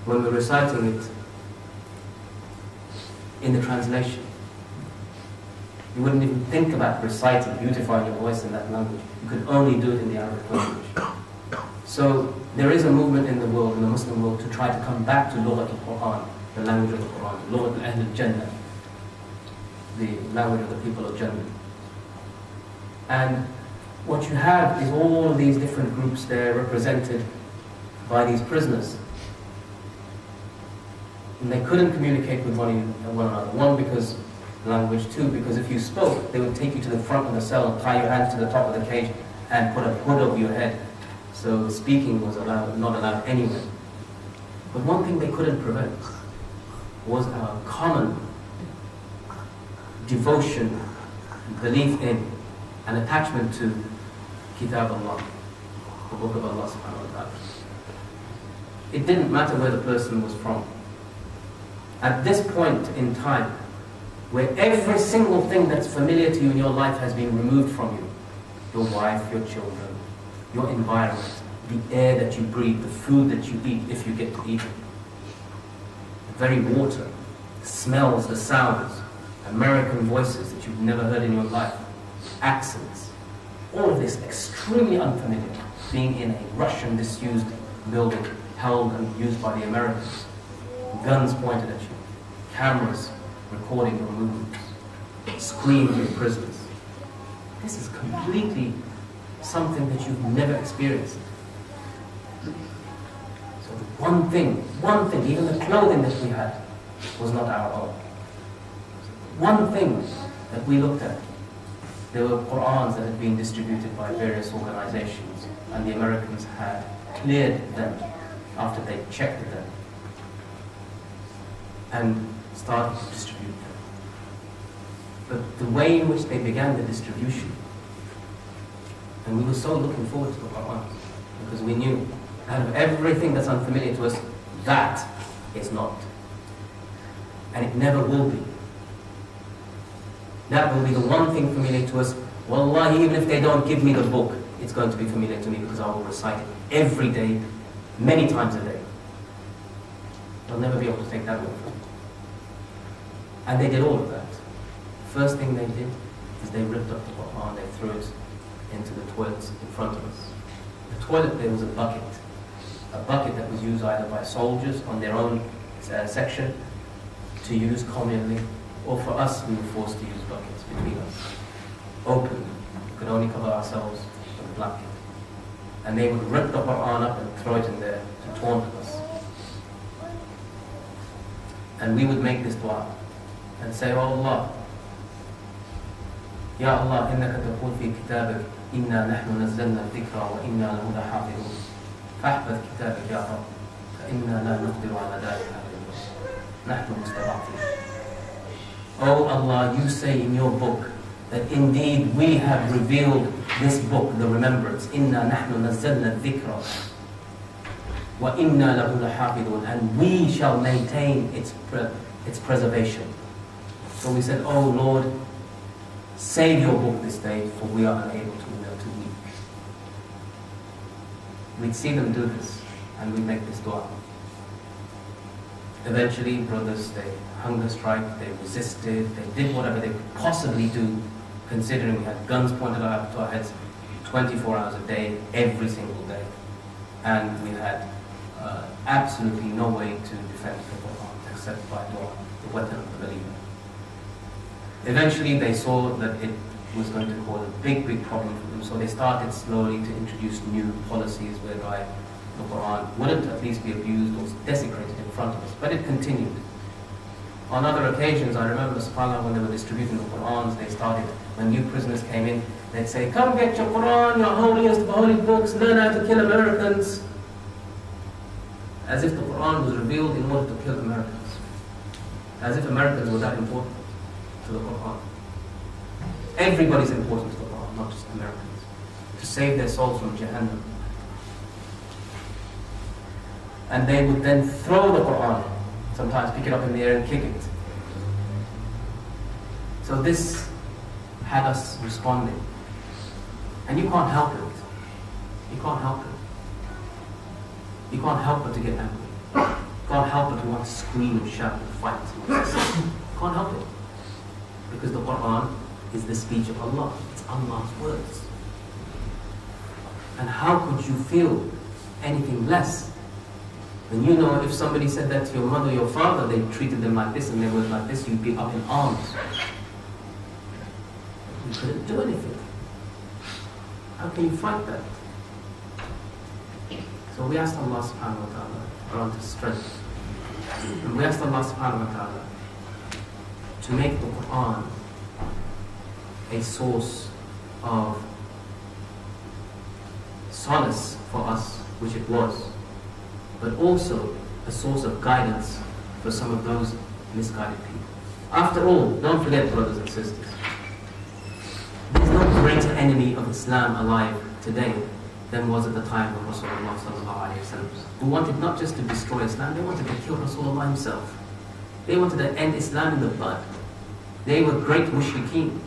when we're reciting it in the translation. You wouldn't even think about reciting, beautifying your voice in that language. You could only do it in the Arabic language. So there is a movement in the world, in the Muslim world, to try to come back to Lughat al-Quran, the language of the Quran, Lughat al-Ahl al-Jannah, the language of the people of Jannah. And what you have is all these different groups there represented by these prisoners. And they couldn't communicate with one another. One, because language. Two, because if you spoke, they would take you to the front of the cell and tie your hands to the top of the cage and put a hood over your head. So speaking was not allowed anywhere. But one thing they couldn't prevent was a common devotion, belief in, and attachment to Kitab Allah, the Book of Allah subhanahu wa ta'ala. It didn't matter where the person was from. At this point in time, where every single thing that's familiar to you in your life has been removed from you, your wife, your children, your environment, the air that you breathe, the food that you eat, if you get to eat it, the very water, the smells, the sounds, American voices that you've never heard in your life, accents, all of this extremely unfamiliar, being in a Russian disused building held and used by the Americans, guns pointed at you, cameras recording your movements, screaming in prisons. This is completely something that you've never experienced. So one thing, even the clothing that we had was not our own. One thing that we looked at, there were Qur'ans that had been distributed by various organizations, and the Americans had cleared them after they checked them and started to distribute them. But the way in which they began the distribution, and we were so looking forward to the Quran, because we knew out of everything that's unfamiliar to us, that is not. And it never will be. That will be the one thing familiar to us. Wallahi, even if they don't give me the book, it's going to be familiar to me because I will recite it every day, many times a day. They'll never be able to take that away from me. And they did all of that. First thing they did is they ripped up the Quran, they threw it into the toilets in front of us. The toilet, there was a bucket that was used either by soldiers on their own section to use communally, or for us, we were forced to use buckets between us. Open, we could only cover ourselves with a blanket. And they would rip the Quran up and throw it in there to taunt us. And we would make this dua and say, Oh Allah, Ya Allah, innaka taqul fi kitabik, inna nahnu nazzalna dhikra wa inna lahu lahafidun. Fahfadh kitabik ya Rabb, fa inna la naqdiru ala dhalika nahnu mustada'afin. Oh Allah, you say in your book that indeed we have revealed this book, the remembrance. Inna nahnu nazzalna dhikra wa inna lahu lahafidun, and we shall maintain its preservation. So we said, Oh Lord, save your book this day, for we are unable to weep. We'd see them do this, and we'd make this dua. Eventually, brothers, they hunger strike, they resisted, they did whatever they could possibly do, considering we had guns pointed out to our heads 24 hours a day, every single day. And we had absolutely no way to defend the Quran except by dua, the weapon of the believer. Eventually, they saw that it was going to cause a big problem for them, so they started slowly to introduce new policies whereby the Quran wouldn't at least be abused or desecrated in front of us, but it continued. On other occasions, I remember, subhanAllah, when they were distributing the Qurans, they started, when new prisoners came in, they'd say, come get your Quran, your holiest of holy books, learn how to kill Americans. As if the Quran was revealed in order to kill Americans. As if Americans were that important to the Quran. Everybody's important to the Quran, not just Americans. To save their souls from Jahannam. And they would then throw the Quran, sometimes pick it up in the air and kick it. So this had us responding. And you can't help it. You can't help it. You can't help but to get angry. You can't can't help but to want to scream and shout and fight. Can't help it. Because the Quran is the speech of Allah. It's Allah's words. And how could you feel anything less when you know if somebody said that to your mother or your father, they treated them like this and they were like this, you'd be up in arms. You couldn't do anything. How can you fight that? So we asked Allah subhanahu wa ta'ala grant us strength. And we asked Allah subhanahu wa ta'ala to make the Quran a source of solace for us, which it was, but also a source of guidance for some of those misguided people. After all, don't forget, brothers and sisters, there's no greater enemy of Islam alive today than was at the time of Rasulullah sallallahu alayhi wa sallam, who wanted not just to destroy Islam, they wanted to kill Rasulullah himself. They wanted to end Islam in the bud. They were great mushrikeen.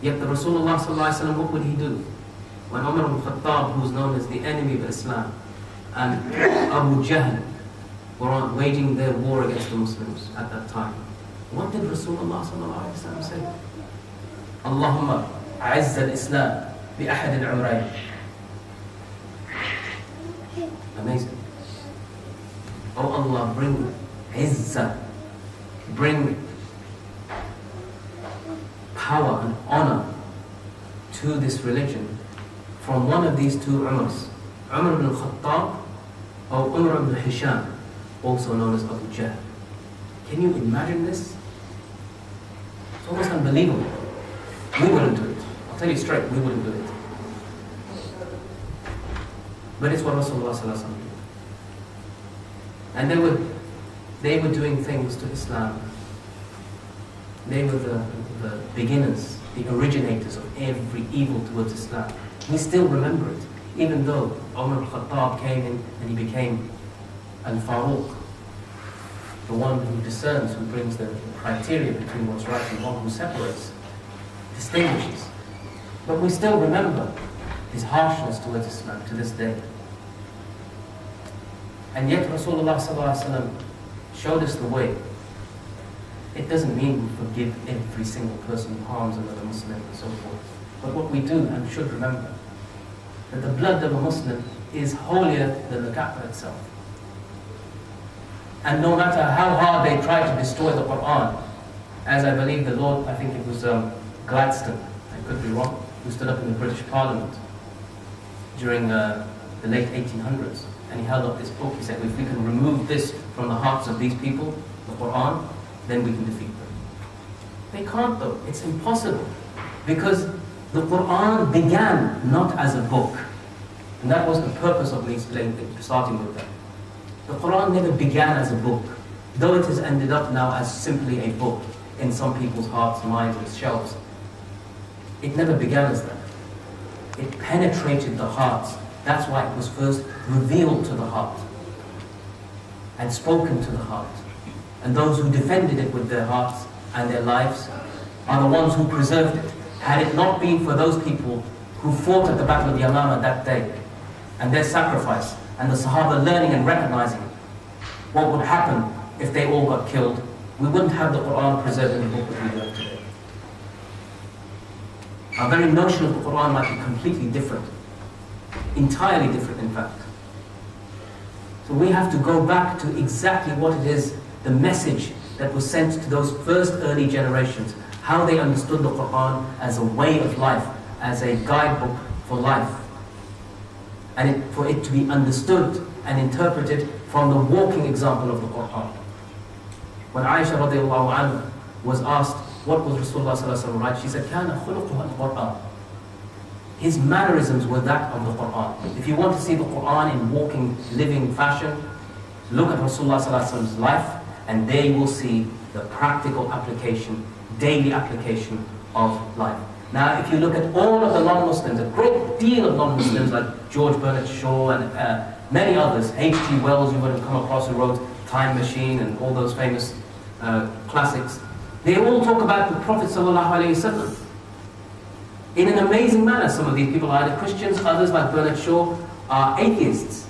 Yet the Rasulullah sallallahu alayhi wa sallam, what would he do? When Umar ibn Khattab, who was known as the enemy of Islam, and Abu Jahl were waging their war against the Muslims at that time, what did Rasulullah sallallahu alayhi wa sallam say? Allahumma a'izz al-Islam bi ahad al-umrayn. Amazing. Oh Allah, bring izzah, bring power and honor to this religion from one of these two Umars, Umar ibn Khattab or Umar ibn Hisham, also known as Abu Jahl. Can you imagine this? It's almost unbelievable. We wouldn't do it. I'll tell you straight, we wouldn't do it. But it's what Rasulullah sallallahu alaihi wasallam did. And they were doing things to Islam. They were the beginners, the originators of every evil towards Islam. We still remember it, even though Umar al-Khattab came in and he became al-Faruq, the one who discerns, who brings the criteria between what's right and wrong, who separates, distinguishes. But we still remember his harshness towards Islam to this day. And yet Rasulullah sallallahu alaihi wasallam showed us the way. It doesn't mean we forgive every single person who harms another Muslim and so forth. But what we do and should remember, that the blood of a Muslim is holier than the Kaaba itself. And no matter how hard they try to destroy the Quran, as I believe the Lord, I think it was Gladstone, I could be wrong, who stood up in the British Parliament during the late 1800s, and he held up this book. He said, if we can remove this from the hearts of these people, the Quran, then we can defeat them. They can't though, it's impossible. Because the Quran began not as a book. And that was the purpose of me starting with that. The Quran never began as a book, though it has ended up now as simply a book in some people's hearts, minds, and shelves. It never began as that. It penetrated the hearts. That's why it was first revealed to the heart and spoken to the heart. And those who defended it with their hearts and their lives are the ones who preserved it. Had it not been for those people who fought at the Battle of Yamama that day, and their sacrifice, and the Sahaba learning and recognizing what would happen if they all got killed, we wouldn't have the Quran preserved in the book that we have today. Our very notion of the Quran might be completely different. Entirely different, in fact. So we have to go back to exactly what it is, the message that was sent to those first early generations, how they understood the Quran as a way of life, as a guidebook for life. And for it to be understood and interpreted from the walking example of the Quran. When Aisha radiallahu anha was asked, what was Rasulullah sallallahu alaihi wasallam like? She said, كَانَ خُلُقُهُ الْقُرْآنِ. His mannerisms were that of the Quran. If you want to see the Quran in walking, living fashion, look at Rasulullah sallallahu alaihi wasallam's life, and there you will see the practical application, daily application of life. Now, if you look at all of the non-Muslims, a great deal of non-Muslims like George Bernard Shaw and many others, H.G. Wells, you would have come across, who wrote Time Machine and all those famous classics, they all talk about the Prophet ﷺ in an amazing manner. Some of these people are either Christians, others like Bernard Shaw are atheists.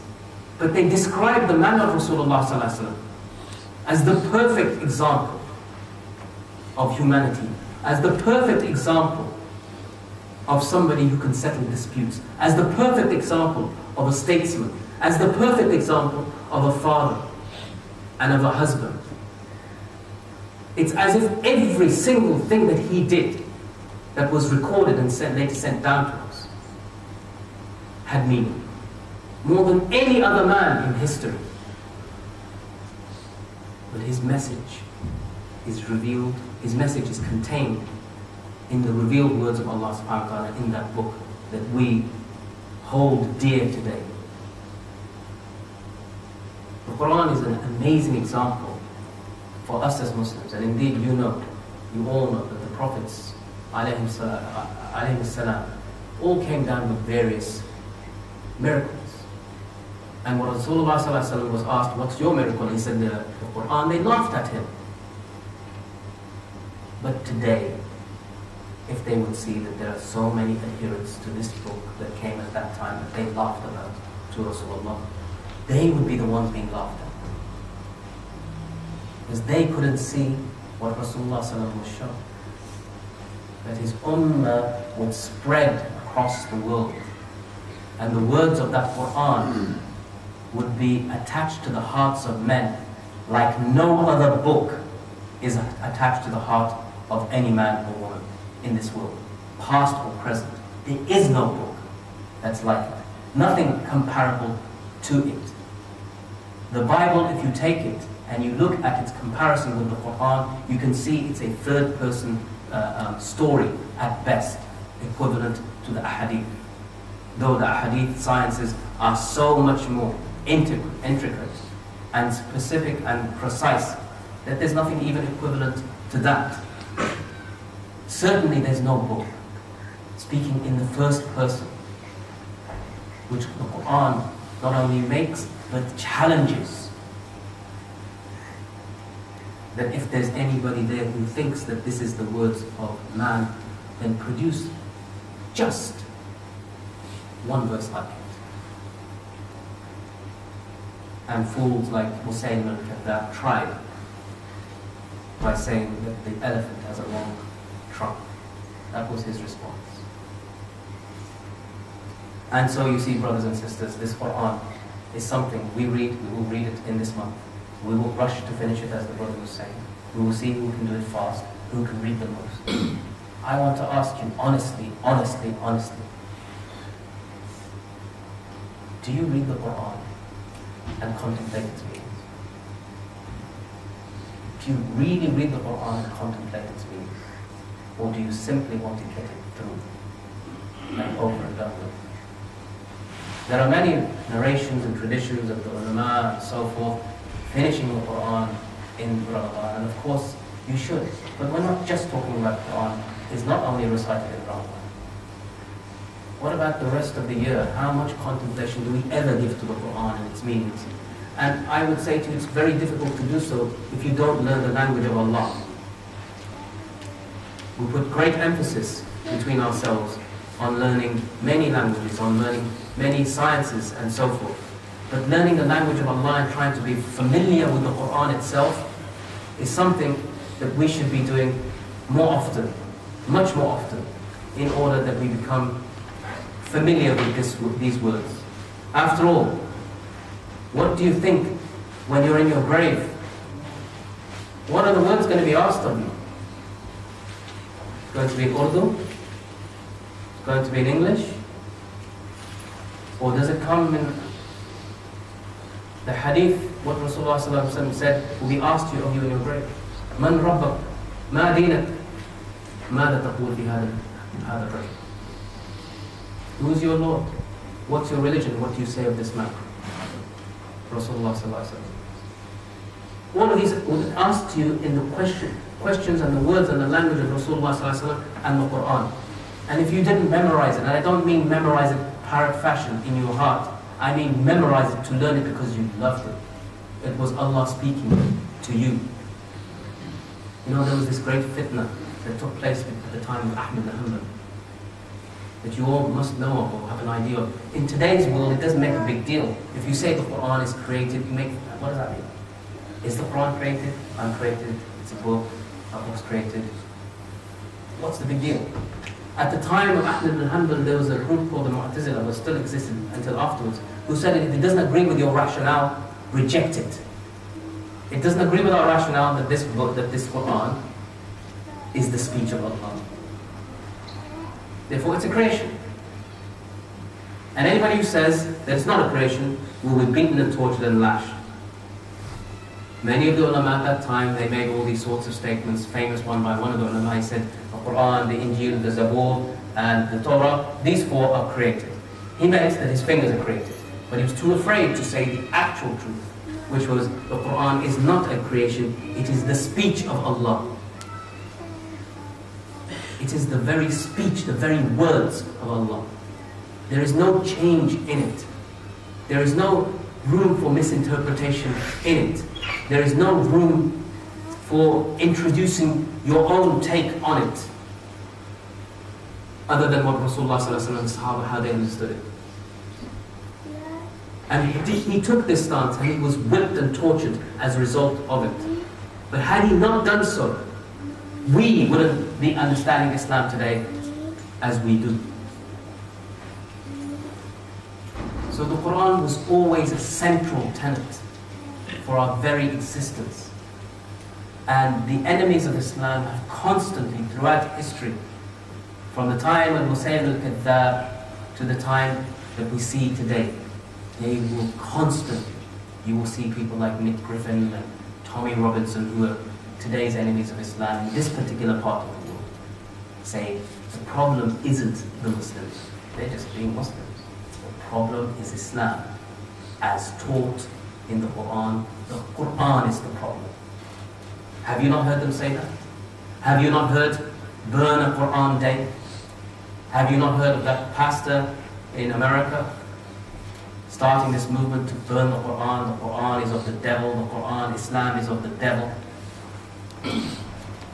But they describe the manner of Rasulullah sallallahu alaihi wasallam as the perfect example of humanity, as the perfect example of somebody who can settle disputes, as the perfect example of a statesman, as the perfect example of a father and of a husband. It's as if every single thing that he did that was recorded and later sent down to us had meaning, more than any other man in history. But his message is revealed, his message is contained in the revealed words of Allah subhanahu wa ta'ala in that book that we hold dear today. The Quran is an amazing example for us as Muslims, and indeed you all know that the Prophets alayhi salam all came down with various miracles. And when Rasulullah sallallahu alaihi wasallam was asked, what's your miracle? He said the Quran. They laughed at him. But today, if they would see that there are so many adherents to this book that came at that time that they laughed about to Rasulullah, they would be the ones being laughed at. Because they couldn't see what Rasulullah sallallahu alaihi wasallam was shown. That his ummah would spread across the world. And the words of that Quran would be attached to the hearts of men like no other book is attached to the heart of any man or woman in this world, past or present. There is no book that's like it. Nothing comparable to it. The Bible, if you take it and you look at its comparison with the Quran, you can see it's a third-person story at best, equivalent to the ahadith. Though the ahadith sciences are so much more intricate and specific and precise that there's nothing even equivalent to that. Certainly there's no book speaking in the first person, which the Quran not only makes but challenges. That if there's anybody there who thinks that this is the words of man, then produce just one verse like it. And fools like Hussein al-Kadhab tried by saying that the elephant has a long trunk. That was his response. And so you see, brothers and sisters, this Quran is something we read. We will read it in this month. We will rush to finish it, as the brother was saying. We will see who can do it fast, who can read the most. I want to ask you honestly, do you read the Quran and contemplate its meanings? Do you really read the Quran and contemplate its meanings? Or do you simply want to get it through and over and done with? There are many narrations and traditions of the ulama and so forth, finishing the Quran in Ramadan, and of course you should. But we're not just talking about the Quran. It's not only recited in Ramadan. What about the rest of the year? How much contemplation do we ever give to the Quran and its meanings? And I would say to you, it's very difficult to do so if you don't learn the language of Allah. We put great emphasis between ourselves on learning many languages, on learning many sciences and so forth. But learning the language of Allah and trying to be familiar with the Quran itself is something that we should be doing more often, much more often, in order that we become familiar with these words. After all, what do you think when you're in your grave? What are the words going to be asked of you? It's going to be in Urdu? It's going to be in English? Or does it come in the hadith, what Rasulullah sallallahu alaihi wasallam said, will be asked of you in your grave? Man rabbak, ma dinak, mada taqul fi hada rajul. Who is your Lord? What's your religion? What do you say of this man? Rasulullah sallallahu alaihi wasallam. All of these will be asked to you in the questions and the words and the language of Rasulullah sallallahu alaihi wasallam and the Quran. And if you didn't memorize it, and I don't mean memorize it parrot fashion in your heart, I mean memorize it to learn it because you loved it. It was Allah speaking to you. You know, there was this great fitna that took place at the time of Ahmad ibn Hanbal. that you all must know of or have an idea of. In today's world, it doesn't make a big deal. If you say the Quran is created, what does that mean? Is the Quran created? Uncreated? It's a book. A book's created. What's the big deal? At the time of Ahmad ibn Hanbal, there was a group called the Mu'tazila, which still existed until afterwards, who said if it doesn't agree with your rationale, reject it. It doesn't agree with our rationale that this book, that this Quran is the speech of Allah. Therefore, it's a creation. And anybody who says that it's not a creation will be beaten and tortured and lashed. Many of the ulama at that time, they made all these sorts of statements. Famous one by one of the ulama, he said, the Quran, the Injil, the Zabur, and the Torah, these four are created. He meant that his fingers are created. But he was too afraid to say the actual truth, which was the Quran is not a creation, it is the speech of Allah. It is the very speech, the very words of Allah. There is no change in it. There is no room for misinterpretation in it. There is no room for introducing your own take on it, other than what Rasulullah ﷺ and the Sahaba, how they understood it. And he took this stance and he was whipped and tortured as a result of it. But had he not done so, we wouldn't be understanding Islam today as we do. So the Quran was always a central tenet for our very existence. And the enemies of Islam have constantly, throughout history, from the time of Hussein al-Kadhdhab to the time that we see today, they will constantly, you will see people like Nick Griffin and Tommy Robinson, who are today's enemies of Islam in this particular part of the world, say the problem isn't the Muslims, they're just being Muslims. The problem is Islam, as taught in the Quran. The Quran is the problem. Have you not heard them say that? Have you not heard burn a Quran day? Have you not heard of that pastor in America starting this movement to burn the Quran? The Quran is of the devil. The Quran, Islam is of the devil.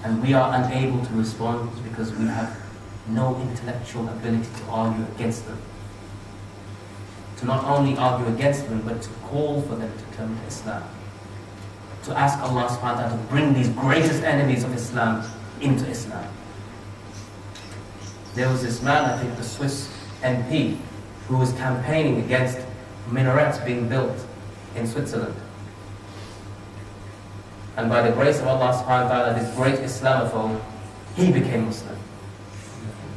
And we are unable to respond because we have no intellectual ability to argue against them. To not only argue against them, but to call for them to turn to Islam. To ask Allah subhanahu wa ta'ala to bring these greatest enemies of Islam into Islam. There was this man, I think the Swiss MP, who was campaigning against minarets being built in Switzerland. And by the grace of Allah subhanahu wa ta'ala, this great Islamophobe, he became Muslim.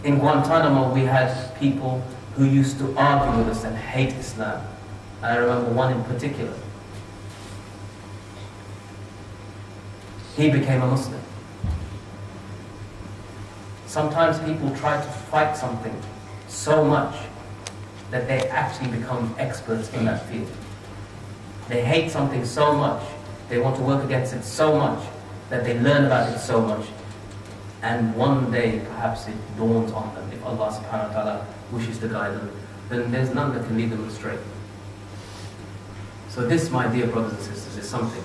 In Guantanamo, we had people who used to argue with us and hate Islam. And I remember one in particular. He became a Muslim. Sometimes people try to fight something so much that they actually become experts in that field. They hate something so much, they want to work against it so much, that they learn about it so much. And one day, perhaps it dawns on them, if Allah subhanahu wa ta'ala wishes to guide them, then there's none that can lead them astray. So this, my dear brothers and sisters, is something,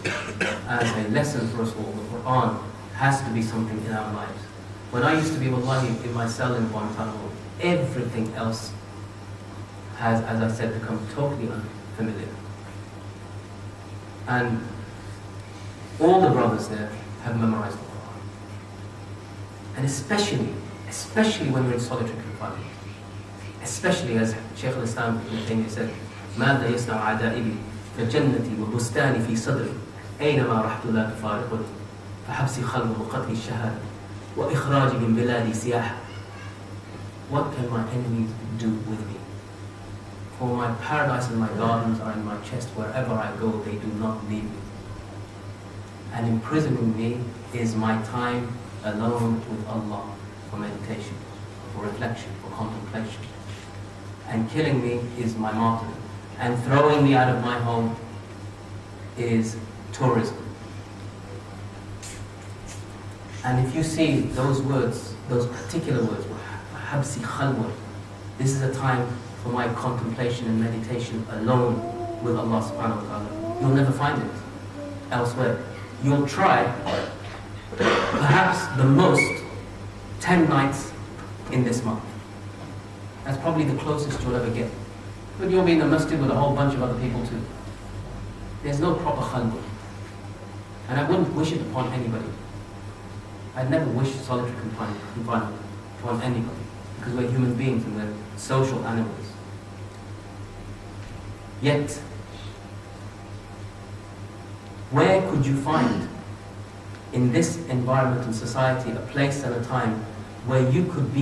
as a lesson for us all. The Quran has to be something in our lives. When I used to be, wallahi, in my cell in Guantanamo, everything else has, as I said, become totally unfamiliar. And all the brothers there have memorized the Quran. And especially when you're in solitary confinement. Especially as Shaykh al-Islam Ibn Taymiyyah said, ماذا يصنع عدائبي كجنتي وبستاني في صدري أينما رحت لا تفارقني فحبسي خلوة وقتلي الشهادة وإخراجي من بلادي سياحة. What can my enemies do with me? For my paradise and my gardens are in my chest. Wherever I go, they do not leave me. And imprisoning me is my time alone with Allah for meditation, for reflection, for contemplation. And killing me is my martyrdom. And throwing me out of my home is tourism. And if you see those words, those particular words, habsi khalwa, this is a time for my contemplation and meditation alone with Allah subhanahu wa ta'ala. You'll never find it elsewhere. You'll try, perhaps the most, 10 nights in this month. That's probably the closest you'll ever get. But you'll be in the masjid with a whole bunch of other people too. There's no proper khalwa. And I wouldn't wish it upon anybody. I'd never wish solitary confinement upon anybody. Because we're human beings and we're social animals. Yet, where could you find in this environment and society a place and a time where you could be